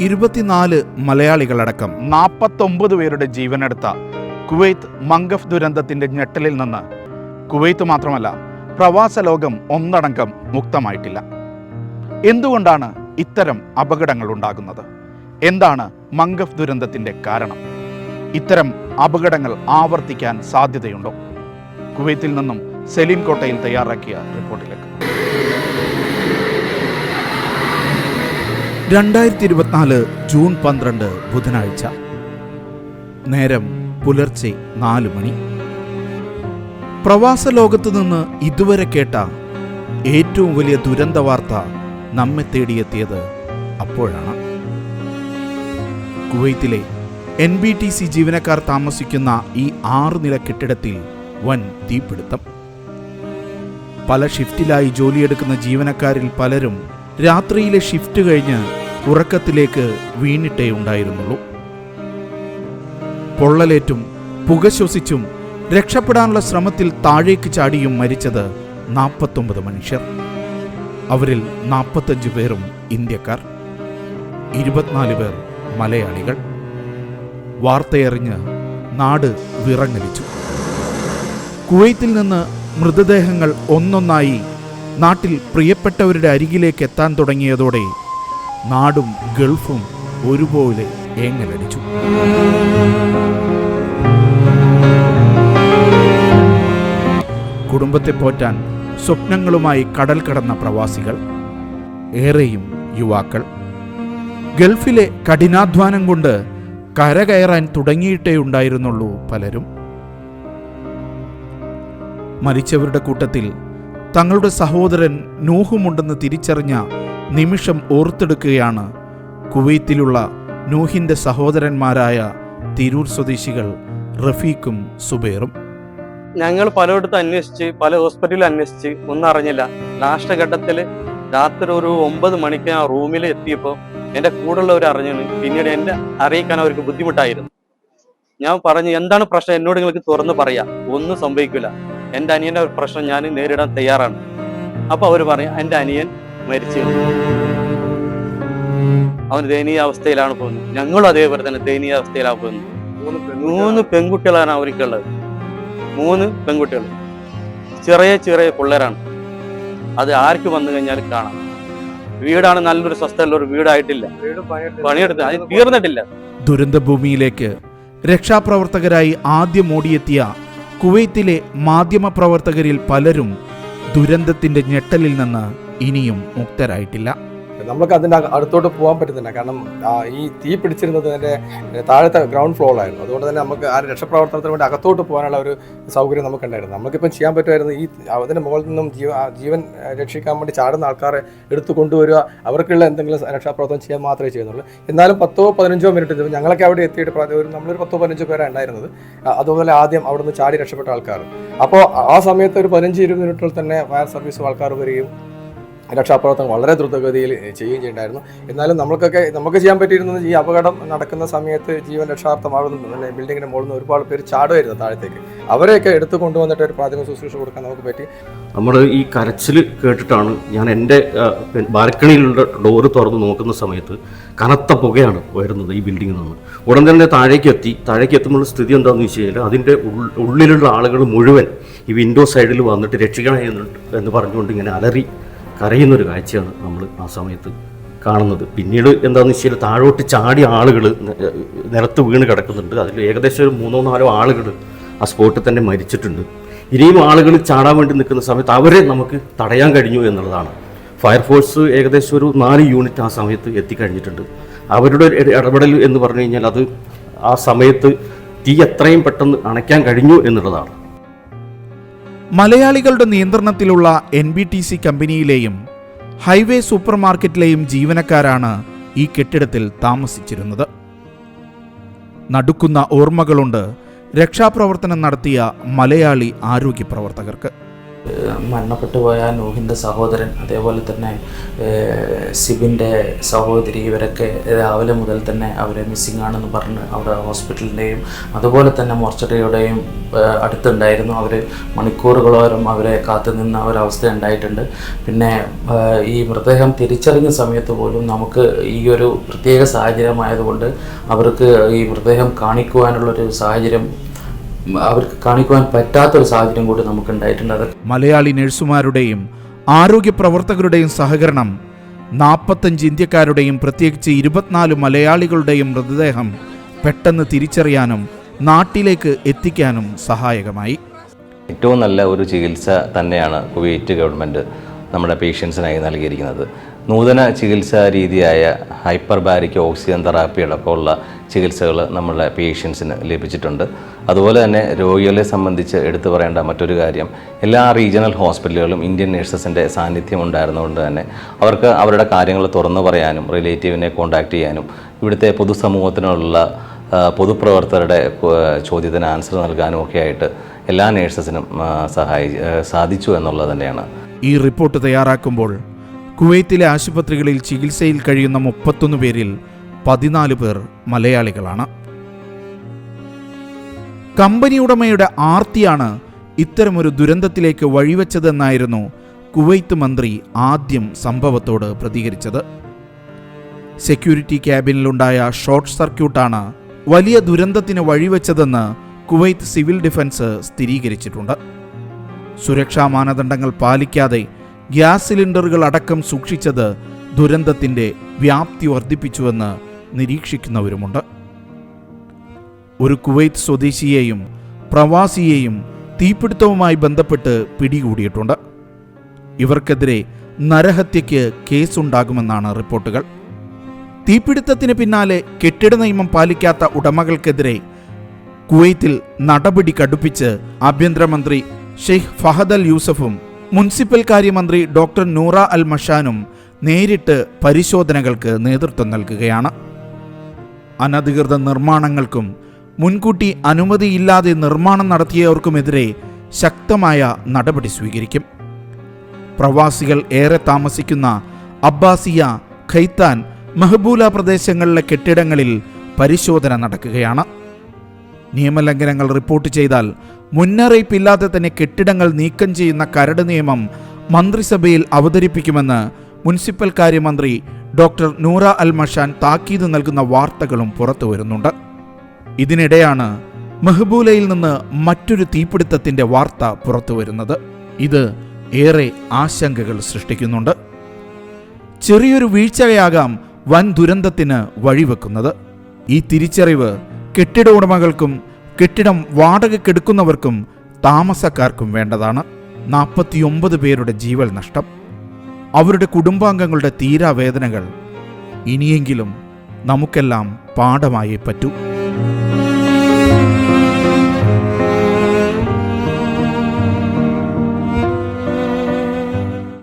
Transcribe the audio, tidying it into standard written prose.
24 മലയാളികളടക്കം 49 പേരുടെ ജീവനെടുത്ത Kuwait Mangaf ദുരന്തത്തിന്റെ ഞെട്ടലിൽ നിന്ന് കുവൈത്ത് മാത്രമല്ല പ്രവാസ ലോകം ഒന്നടങ്കം മുക്തമായിട്ടില്ല. എന്തുകൊണ്ടാണ് ഇത്തരം അപകടങ്ങൾ ഉണ്ടാകുന്നത്? എന്താണ് മംഗഫ് ദുരന്തത്തിന്റെ കാരണം? ഇത്തരം അപകടങ്ങൾ ആവർത്തിക്കാൻ സാധ്യതയുണ്ടോ? കുവൈത്തിൽ നിന്നും സലീം കോട്ടയിൽ തയ്യാറാക്കിയ റിപ്പോർട്ടിലേക്ക്. 2024 ജൂൺ 12 ബുധനാഴ്ച. നേരം പുലർച്ചെ 4 മണി. പ്രവാസ ലോകത്തു നിന്ന് ഇതുവരെ കേട്ട ഏറ്റവും വലിയ ദുരന്ത വാർത്ത നമ്മെ തേടിയെത്തിയത് അപ്പോഴാണ്. കുവൈത്തിലെ NBTC ജീവനക്കാർ താമസിക്കുന്ന ഈ 6 നില കെട്ടിടത്തിൽ വൻ തീപിടുത്തം. പല ഷിഫ്റ്റിലായി ജോലിയെടുക്കുന്ന ജീവനക്കാരിൽ പലരും രാത്രിയിലെ ഷിഫ്റ്റ് കഴിഞ്ഞ് ഉറക്കത്തിലേക്ക് വീണിട്ടേ ഉണ്ടായിരുന്നുള്ളൂ. പൊള്ളലേറ്റും പുക ശ്വസിച്ചും രക്ഷപ്പെടാനുള്ള ശ്രമത്തിൽ താഴേക്ക് ചാടിയും മരിച്ചത് 49 മനുഷ്യർ. അവരിൽ 45 പേരും ഇന്ത്യക്കാർ, 24 പേർ മലയാളികൾ. വാർത്തയറിഞ്ഞ് നാട് വിറങ്ങലിച്ചു. കുവൈത്തിൽ നിന്ന് മൃതദേഹങ്ങൾ ഒന്നൊന്നായി നാട്ടിൽ പ്രിയപ്പെട്ടവരുടെ അരികിലേക്ക് എത്താൻ തുടങ്ങിയതോടെ നാടും ഗൾഫും ഒരുപോലെ ഏങ്ങലടിച്ചു. കുടുംബത്തെ പോറ്റാൻ സ്വപ്നങ്ങളുമായി കടൽ കടന്ന പ്രവാസികൾ, ഏറെയും യുവാക്കൾ. ഗൾഫിലെ കഠിനാധ്വാനം കൊണ്ട് കരകയറാൻ തുടങ്ങിയിട്ടേ ഉണ്ടായിരുന്നുള്ളൂ പലരും. മരിച്ചവരുടെ കൂട്ടത്തിൽ തങ്ങളുടെ സഹോദരൻ നൂഹുമുണ്ടെന്ന് തിരിച്ചറിഞ്ഞ നിമിഷം ഓർത്തെടുക്കുകയാണ് കുവൈത്തിലുള്ള നൂഹിൻ്റെ സഹോദരന്മാരായ തിരൂർ സ്വദേശികൾ റഫീഖും സുബൈറും. ഞങ്ങൾ പലയിടത്തും അന്വേഷിച്ച്, പല ഹോസ്പിറ്റലിൽ അന്വേഷിച്ച്, ഒന്നും അറിഞ്ഞില്ല. ലാസ്റ്റ് ഘട്ടത്തിൽ രാത്രി ഒരു 9 മണിക്ക് ആ റൂമിൽ എത്തിയപ്പോൾ എൻ്റെ കൂടെയുള്ളവർ അറിഞ്ഞാണ്. പിന്നീട് എന്നെ അറിയിക്കാൻ അവർക്ക് ബുദ്ധിമുട്ടായിരുന്നു. ഞാൻ പറഞ്ഞു, എന്താണ് പ്രശ്നം, എന്നോട് നിങ്ങൾക്ക് തുറന്ന് പറയാം, ഒന്നും സംഭവിക്കില്ല, എൻ്റെ അനിയൻ്റെ ഒരു പ്രശ്നം ഞാൻ നേരിടാൻ തയ്യാറാണ്. അപ്പോൾ അവർ പറയാം, എൻ്റെ അനിയൻ മരിച്ചു, അവൻ ദയനീയ അവസ്ഥയിലാണ് പോകുന്നത്. ഞങ്ങളും അതേപോലെ തന്നെ ദയനീയ അവസ്ഥയിലാണ് പോകുന്നത്. 3 പെൺകുട്ടികളാണ് അവർക്കുള്ളത്. 3 പെൺകുട്ടികൾ, ചെറിയ ചെറിയ പിള്ളേരാണ്. അത് ആർക്ക് വന്നു കഴിഞ്ഞാൽ കാണാം. വീടാണ് നല്ലൊരു സ്വസ്ഥമുള്ള ഒരു വീടായിട്ടില്ല, പണിയെടുത്ത് അത് തീർന്നിട്ടില്ല. ദുരന്തഭൂമിയിലേക്ക് രക്ഷാപ്രവർത്തകരായി ആദ്യം ഓടിയെത്തിയ കുവൈത്തിലെ മാധ്യമപ്രവർത്തകരിൽ പലരും ദുരന്തത്തിന്റെ ഞെട്ടലിൽ നിന്ന് ഇനിയും മുക്തരായിട്ടില്ല. നമുക്ക് അതിൻ്റെ അടുത്തോട്ട് പോകാൻ പറ്റുന്നില്ല. കാരണം ഈ തീ പിടിച്ചിരുന്നത് അതിൻ്റെ താഴത്തെ ഗ്രൗണ്ട് ഫ്ലോറിലായിരുന്നു. അതുകൊണ്ട് തന്നെ നമുക്ക് ആ രക്ഷാപ്രവർത്തനത്തിന് വേണ്ടി അകത്തോട്ട് പോകാനുള്ള ഒരു സൗകര്യം നമുക്കുണ്ടായിരുന്നു. നമുക്കിപ്പം ചെയ്യാൻ പറ്റുമായിരുന്നു ഈ അതിൻ്റെ മുകളിൽ നിന്നും ജീവൻ രക്ഷിക്കാൻ വേണ്ടി ചാടുന്ന ആൾക്കാരെ എടുത്തു കൊണ്ടുവരിക, അവർക്കുള്ള എന്തെങ്കിലും രക്ഷാപ്രവർത്തനം ചെയ്യാൻ മാത്രമേ ചെയ്യുന്നുള്ളൂ. എന്നാലും 10-15 മിനിറ്റ് ഞങ്ങളൊക്കെ അവിടെ എത്തിയിട്ട് നമ്മളൊരു 10-15 പേരാണ് ഉണ്ടായിരുന്നത്. അതുപോലെ ആദ്യം അവിടെ നിന്ന് ചാടി രക്ഷപ്പെട്ട ആൾക്കാർ. അപ്പോൾ ആ സമയത്ത് ഒരു 15-20 മിനിറ്റിൽ തന്നെ ഫയർ സർവീസ് ആൾക്കാർ വരികയും രക്ഷാപ്രവർത്തനം വളരെ ദ്രുതഗതിയിൽ ചെയ്യുകയും ചെയ്തിട്ടുണ്ടായിരുന്നു. എന്നാലും നമുക്ക് ചെയ്യാൻ പറ്റിയിരുന്നത് ഈ അപകടം നടക്കുന്ന സമയത്ത് ജീവൻ രക്ഷാർത്ഥമാകുന്നുണ്ട്. ബിൽഡിങ്ങിൻ്റെ മുകളിൽ നിന്ന് ഒരുപാട് പേര് ചാടുമായിരുന്നു താഴത്തേക്ക്. അവരെയൊക്കെ എടുത്തു കൊണ്ടുവന്നിട്ട് ഒരു പ്രാഥമിക ശുശ്രൂഷ കൊടുക്കാൻ നമുക്ക് പറ്റി. നമ്മൾ ഈ കരച്ചിൽ കേട്ടിട്ടാണ് ഞാൻ എൻ്റെ ബാൽക്കണിയിലുള്ള ഡോറ് തുറന്ന് നോക്കുന്ന സമയത്ത് കനത്ത പുകയാണ് വരുന്നത് ഈ ബിൽഡിങ്ങിൽ നിന്ന്. ഉടൻ തന്നെ താഴേക്ക് എത്തുമ്പോൾ സ്ഥിതി എന്താണെന്ന് വെച്ച് കഴിഞ്ഞാൽ അതിൻ്റെ ഉള്ളിലുള്ള ആളുകൾ മുഴുവൻ ഈ വിൻഡോ സൈഡിൽ വന്നിട്ട് രക്ഷിക്കണം എന്ന് പറഞ്ഞുകൊണ്ട് ഇങ്ങനെ അലറി കരയുന്നൊരു കാഴ്ചയാണ് നമ്മൾ ആ സമയത്ത് കാണുന്നത്. പിന്നീട് എന്താണെന്ന് വെച്ചാൽ താഴോട്ട് ചാടിയ ആളുകൾ നിലത്ത് വീണ് കിടക്കുന്നുണ്ട്. അതിൽ ഏകദേശം ഒരു 3-4 ആളുകൾ ആ സ്പോട്ടിൽ തന്നെ മരിച്ചിട്ടുണ്ട്. ഇനിയും ആളുകൾ ചാടാൻ വേണ്ടി നിൽക്കുന്ന സമയത്ത് അവരെ നമുക്ക് തടയാൻ കഴിഞ്ഞു എന്നുള്ളതാണ്. ഫയർഫോഴ്സ് ഏകദേശം ഒരു 4 യൂണിറ്റ് ആ സമയത്ത് എത്തിക്കഴിഞ്ഞിട്ടുണ്ട്. അവരുടെ ഇടപെടൽ എന്ന് പറഞ്ഞു കഴിഞ്ഞാൽ അത് ആ സമയത്ത് തീ എത്രയും പെട്ടെന്ന് അണയ്ക്കാൻ കഴിഞ്ഞു എന്നുള്ളതാണ്. മലയാളികളുടെ നിയന്ത്രണത്തിലുള്ള NBTC കമ്പനിയിലെയും ഹൈവേ സൂപ്പർ മാർക്കറ്റിലെയും ജീവനക്കാരാണ് ഈ കെട്ടിടത്തിൽ താമസിച്ചിരുന്നത്. നടുക്കുന്ന ഓർമ്മകളുണ്ട് രക്ഷാപ്രവർത്തനം നടത്തിയ മലയാളി ആരോഗ്യ പ്രവർത്തകർക്ക്. മരണപ്പെട്ടു പോയ നൂഹിൻ്റെ സഹോദരൻ, അതേപോലെ തന്നെ സിബിൻ്റെ സഹോദരി, ഇവരൊക്കെ രാവിലെ മുതൽ തന്നെ അവരെ മിസ്സിംഗ് ആണെന്ന് പറഞ്ഞ് അവിടെ ഹോസ്പിറ്റലിൻ്റെയും അതുപോലെ തന്നെ മോർച്ചറിയുടെയും അടുത്തുണ്ടായിരുന്നു. അവർ മണിക്കൂറുകളോളം അവരെ കാത്തു നിന്ന ഒരവസ്ഥ ഉണ്ടായിട്ടുണ്ട്. പിന്നെ ഈ മൃതദേഹം തിരിച്ചറിഞ്ഞ സമയത്ത് പോലും നമുക്ക് ഈ ഒരു പ്രത്യേക സാഹചര്യമായതുകൊണ്ട് അവർക്ക് ഈ മൃതദേഹം കാണിക്കുവാനുള്ളൊരു സാഹചര്യം, അവർക്ക് കാണിക്കുവാൻ പറ്റാത്തൊരു സാഹചര്യം കൂടി നമുക്കുണ്ടായിട്ടുണ്ട്. മലയാളി നഴ്സുമാരുടെയും ആരോഗ്യ പ്രവർത്തകരുടെയും സഹകരണം 45 ഇന്ത്യക്കാരുടെയും പ്രത്യേകിച്ച് 24 മലയാളികളുടെയും മൃതദേഹം പെട്ടെന്ന് തിരിച്ചറിയാനും നാട്ടിലേക്ക് എത്തിക്കാനും സഹായകമായി. ഏറ്റവും നല്ല ഒരു ചികിത്സ തന്നെയാണ് കുവൈറ്റ് ഗവൺമെൻറ് നമ്മുടെ പേഷ്യൻസിനായി നൽകിയിരിക്കുന്നത്. നൂതന ചികിത്സാ രീതിയായ ഹൈപ്പർബാരിക് ഓക്സിജൻ തെറാപ്പി അടക്കമുള്ള ചികിത്സകൾ നമ്മളുടെ പേഷ്യൻസിന് ലഭിച്ചിട്ടുണ്ട്. അതുപോലെ തന്നെ രോഗികളെ സംബന്ധിച്ച് എടുത്തു പറയേണ്ട മറ്റൊരു കാര്യം, എല്ലാ റീജിയണൽ ഹോസ്പിറ്റലുകളും ഇന്ത്യൻ നഴ്സസിൻ്റെ സാന്നിധ്യം ഉണ്ടായിരുന്നതുകൊണ്ട് തന്നെ അവർക്ക് അവരുടെ കാര്യങ്ങൾ തുറന്നു പറയാനും റിലേറ്റീവിനെ കോൺടാക്റ്റ് ചെയ്യാനും ഇവിടുത്തെ പൊതുസമൂഹത്തിനുള്ള പൊതുപ്രവർത്തകരുടെ ചോദ്യത്തിന് ആൻസർ നൽകാനും ഒക്കെ ആയിട്ട് എല്ലാ നഴ്സസിനും സാധിച്ചു എന്നുള്ളത് തന്നെയാണ്. ഈ റിപ്പോർട്ട് തയ്യാറാക്കുമ്പോൾ കുവൈത്തിലെ ആശുപത്രികളിൽ ചികിത്സയിൽ കഴിയുന്ന 31 പേരിൽ 14 പേർ മലയാളികളാണ്. കമ്പനി ഉടമയുടെ ആർത്തിയാണ് ഇത്തരമൊരു ദുരന്തത്തിലേക്ക് വഴിവെച്ചതെന്നായിരുന്നു കുവൈത്ത് മന്ത്രി ആദ്യം സംഭവത്തോട് പ്രതികരിച്ചത്. സെക്യൂരിറ്റി ക്യാബിനിലുണ്ടായ ഷോർട്ട് സർക്യൂട്ടാണ് വലിയ ദുരന്തത്തിന് വഴിവെച്ചതെന്ന് കുവൈത്ത് സിവിൽ ഡിഫൻസ് സ്ഥിരീകരിച്ചിട്ടുണ്ട്. സുരക്ഷാ മാനദണ്ഡങ്ങൾ പാലിക്കാതെ ഗ്യാസ് സിലിണ്ടറുകൾ അടക്കം സൂക്ഷിച്ചത് ദുരന്തത്തിൻ്റെ വ്യാപ്തി വർദ്ധിപ്പിച്ചുവെന്ന് നിരീക്ഷിക്കുന്നവരുമുണ്ട്. ഒരു കുവൈത്ത് സ്വദേശിയെയും പ്രവാസിയെയും തീപിടുത്തവുമായി ബന്ധപ്പെട്ട് പിടികൂടിയിട്ടുണ്ട്. ഇവർക്കെതിരെ നരഹത്യയ്ക്ക് കേസുണ്ടാകുമെന്നാണ് റിപ്പോർട്ടുകൾ. തീപിടുത്തത്തിന് പിന്നാലെ കെട്ടിട നിയമം പാലിക്കാത്ത ഉടമകൾക്കെതിരെ കുവൈത്തിൽ നടപടി കടുപ്പിച്ച് ആഭ്യന്തരമന്ത്രി ഷെയ്ഖ് ഫഹദ് അൽ യൂസഫും മുനിസിപ്പൽ കാര്യമന്ത്രി ഡോക്ടർ നൂറ അൽ മഷാനും നേരിട്ട് പരിശോധനകൾക്ക് നേതൃത്വം നൽകുകയാണ്. അനധികൃത നിർമ്മാണങ്ങൾക്കും മുൻകൂട്ടി അനുമതിയില്ലാതെ നിർമ്മാണം നടത്തിയവർക്കുമെതിരെ ശക്തമായ നടപടി സ്വീകരിക്കും. പ്രവാസികൾ ഏറെ താമസിക്കുന്ന അബ്ബാസിയ, ഖൈത്താൻ, മെഹബൂല പ്രദേശങ്ങളിലെ കെട്ടിടങ്ങളിൽ പരിശോധന നടക്കുകയാണ്. നിയമലംഘനങ്ങൾ റിപ്പോർട്ട് ചെയ്താൽ മുന്നറിയിപ്പില്ലാതെ തന്നെ കെട്ടിടങ്ങൾ നീക്കം ചെയ്യുന്ന കരട് നിയമം മന്ത്രിസഭയിൽ അവതരിപ്പിക്കുമെന്ന് മുനിസിപ്പൽ കാര്യമന്ത്രി ഡോക്ടർ നൂറ അൽ മഷാൻ താക്കീത് നൽകുന്ന വാർത്തകളും പുറത്തു വരുന്നുണ്ട്. ഇതിനിടെയാണ് മെഹബൂലയിൽ നിന്ന് മറ്റൊരു തീപിടുത്തത്തിന്റെ വാർത്ത പുറത്തു വരുന്നത്. ഇത് ഏറെ ആശങ്കകൾ സൃഷ്ടിക്കുന്നുണ്ട്. ചെറിയൊരു വീഴ്ചയാകാം വൻ ദുരന്തത്തിന് വഴിവെക്കുന്നത്. ഈ തിരിച്ചറിവ് കെട്ടിട ഉടമകൾക്കും കെട്ടിടം വാടകയ്ക്കെടുക്കുന്നവർക്കും താമസക്കാർക്കും വേണ്ടതാണ്. 49 പേരുടെ ജീവൽ നഷ്ടം, അവരുടെ കുടുംബാംഗങ്ങളുടെ തീരാവേദനകൾ ഇനിയെങ്കിലും നമുക്കെല്ലാം പാഠമായേ പറ്റൂ.